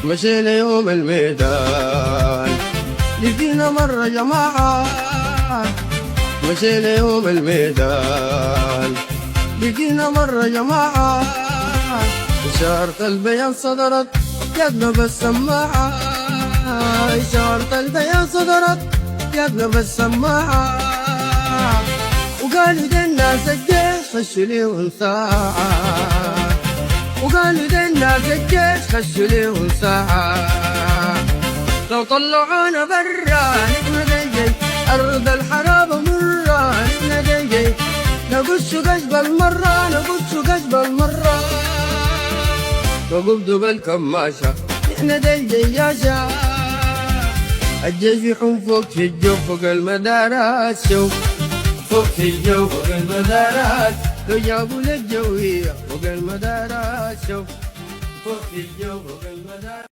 مشينا يوم الميدان لقينا مرة جماعة، مشينا يوم الميدان لقينا مرة جماعة، إشارة البيان صدرت يدنا بالسماعة، إشارة البيان صدرت يدنا بالسماعة، وقالوا دي الناس الجيش خشوا ليهم ساعة، وقالوا دي الناس الجيش خشوا ليهم ساعة، لو طلعونا برا نحن دي أرض الحراب مرة، نحن دي نقص قشب المرة، نقص قشب المرة، وقبضوا بالكماشة نحن دي ياشا، الجيش يحوم فوق في الجو فوق المدارات، شوف فوق في الجو فوق المدارات، لو جابوا للجوية فوق المدارات، شوف فوق في الجو فوق المدارات.